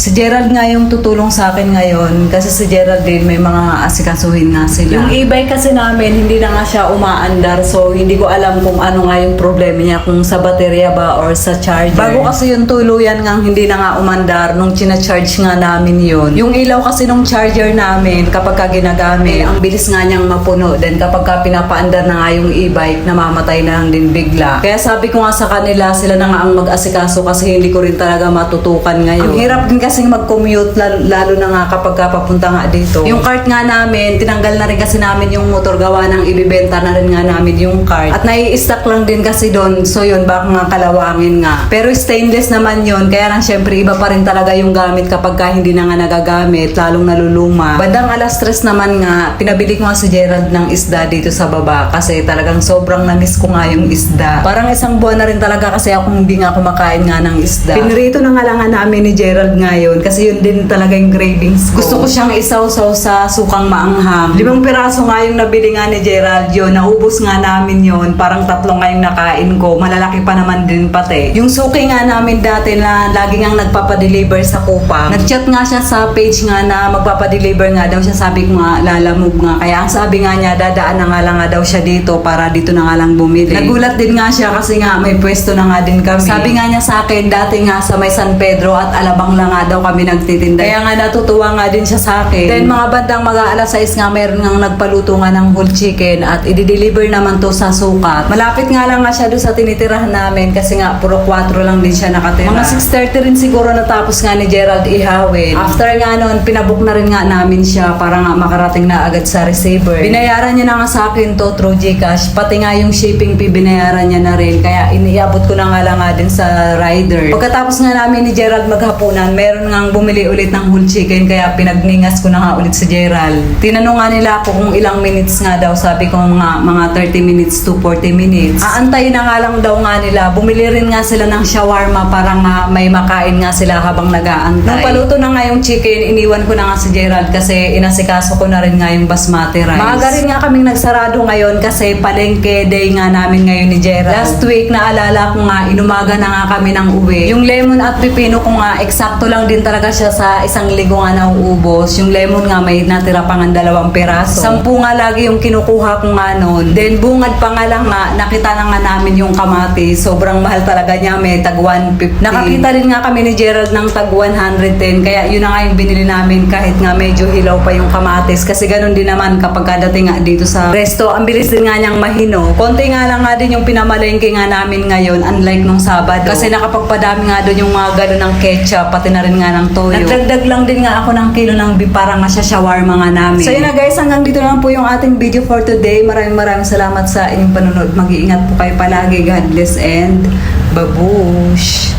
Si Gerald nga yung tutulong sa akin ngayon kasi si Gerald din may mga asikasuhin na sila. Yung e-bike kasi namin hindi na nga siya umaandar, so hindi ko alam kung ano nga yung problema niya, kung sa baterya ba or sa charger. Bago kasi yung tuluyan nga hindi na nga umandar nung china-charge nga namin yun. Yung ilaw kasi nung charger namin kapag ka ginagamit, ang bilis nga niyang mapuno. Then kapag ka pinapaandar na nga yung e-bike, namamatay na lang din bigla. Kaya sabi ko nga sa kanila, sila na nga ang mag-asikaso kasi hindi ko rin talaga matutukan ngayon. Ang hirap din kasing mag-commute, lalo na nga kapag ka papunta nga dito. Yung cart nga namin, tinanggal na rin kasi namin yung motor, gawa ng ibibenta na rin nga namin yung cart. At nai-stack lang din kasi doon, so yun, baka nga kalawangin nga. Pero stainless naman yun, kaya lang syempre iba pa rin talaga yung gamit kapag ka hindi na nga nagagamit, lalong naluluma. Bandang alas 3 naman nga, pinabili ko nga si Gerald ng isda dito sa baba kasi talagang sobrang na-miss ko nga yung isda. Parang isang buwan na rin talaga kasi ako hindi nga kumakain nga ng isda. Pinrito na nga lang namin ni Gerald ngayon kasi yun din talaga yung cravings ko. Gusto ko siyang isaw-saw sa sukang maanghang. 5 piraso nga yung nabili nga ni Gerald yun. Naubos nga namin yun. Parang 3 nga yung nakain ko. Malalaki pa naman din pati. Yung suki nga namin dati na lagi nga nagpapadeliver sa Kupang. Nag-chat nga siya sa page nga na magpapadeliver nga daw siya. Sabi ko nga, lalamove nga. Kaya ang sabi nga niya, dadaan na nga lang nga daw siya dito para dito na nga lang bumili. Nagulat din nga siya kasi nga may pwesto na nga din kami. Sabi nga niya sa akin, dati nga sa may San Pedro at Alabang lang nga daw kami nagtitinda. Kaya nga natutuwa nga din siya sa akin. Then mga bandang mag-aalas 6 nga meron nga nagpaluto nga ng whole chicken at i-deliver naman to sa Sukat. Malapit nga lang nga siya doon sa tinitirahan namin kasi nga puro 4 lang din siya nakatira. Mga 6:30 rin siguro natapos nga ni Gerald ihawin. After nga noon, pinabook na rin nga namin siya para nga makarating na agad sa receiver. Binayaran niya na nga sa akin to through GCash. Pati nga yung shipping fee binayaran niya na rin. Kaya iniabot ko na nga lang nga din sa rider. Pagkatapos nga namin ni Gerald maghapunan, meron nga bumili ulit ng whole chicken kaya pinagningas ko na nga ulit si Gerald. Tinanong nga nila ako kung ilang minutes nga daw. Sabi ko mga 30 minutes to 40 minutes. Aantayin na nga lang daw nga nila. Bumili rin nga sila ng shawarma para nga may makain nga sila habang nag-aantay. Nung paluto na nga yung chicken, iniwan ko na nga si Gerald kasi inasikaso ko na rin nga yung basmati rice. Maaga rin nga kaming nagsarado ngayon kasi palengke day nga namin ngayon ni Gerald. Last week naalala ko nga, inumaga na nga kami ng uwi. Yung lemon at pipino ko nga, eksakto lang din talaga siya sa 1 linggo nga nauubos. Yung lemon nga may natira pa nga 2 piraso. 10 nga lagi yung kinukuha ko nga noon. Then bungad pa nga lang nga, nakita na nga namin yung kamatis. Sobrang mahal talaga niya, may tag 150. Nakakita rin nga kami ni Gerald ng tag 110. Kaya yun na nga yung binili namin kahit nga medyo hilaw pa yung kamatis. Kasi ganun din naman kapag kadating nga dito sa resto, ang bilis din nga niyang mahino. Konti nga lang nga din yung pinamalengke nga namin ngayon, unlike nung Sabado. Kasi nakapagpadami nga doon yung mga gano'n ng ketchup, pati na rin nga ng toyo. Nagdagdag lang din nga ako ng kilo ng beef para nga siya shawarma nga namin. So yun na guys, hanggang dito lang po yung ating video for today. Maraming salamat sa inyong panonood. Mag-iingat po kayo palagi. God bless and babush!